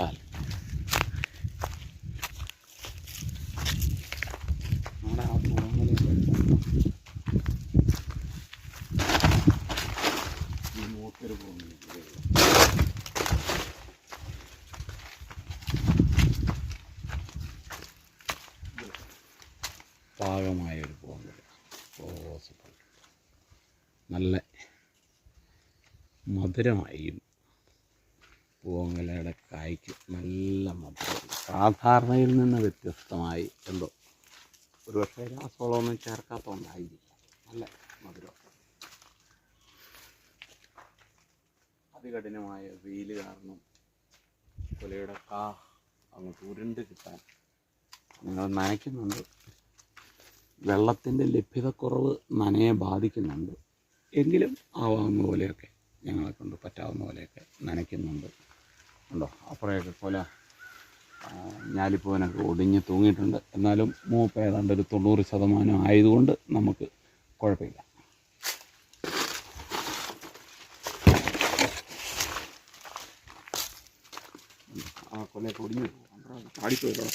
കാൽ. നമ്മുടെ ആ പൂവങ്ങനെ ഈ മൂത്തൊരു പോകുന്നു പാകമായൊരു പൂവങ്കൽ. സൂപ്പർ. നല്ല മധുരമായി പൂവങ്കലയുടെ കായ്ക്ക് നല്ല മധുരം. സാധാരണയിൽ നിന്ന് വ്യത്യസ്തമായി എന്തോ ഒരു പക്ഷേ രാസവളമൊന്നും ചേർക്കാത്തതുകൊണ്ടായിരിക്കും നല്ല മധുരം. അതികഠിനമായ വെയിൽ കാരണം കുലയുടെ കാ അങ്ങോട്ട് ഉരുണ്ട് കിട്ടാൻ നിങ്ങൾ നനയ്ക്കുന്നുണ്ട്. വെള്ളത്തിൻ്റെ ലഭ്യതക്കുറവ് നനയെ ബാധിക്കുന്നുണ്ട്. എങ്കിലും ആവാവുന്ന പോലെയൊക്കെ ഞങ്ങളെ കൊണ്ട് പറ്റാവുന്ന പോലെയൊക്കെ നനയ്ക്കുന്നുണ്ട്. ഉണ്ടോ അപ്പുറയൊക്കെ കൊല ഞാലിപ്പൂവനൊക്കെ ഒടിഞ്ഞ് തൂങ്ങിയിട്ടുണ്ട്. എന്നാലും മൂപ്പ് ഏതാണ്ട് ഒരു 90% ആയതുകൊണ്ട് നമുക്ക് കുഴപ്പമില്ല. ആ കൊലയൊക്കെ ഒടിഞ്ഞു പോകും. ചാടിപ്പോയിട്ടോ.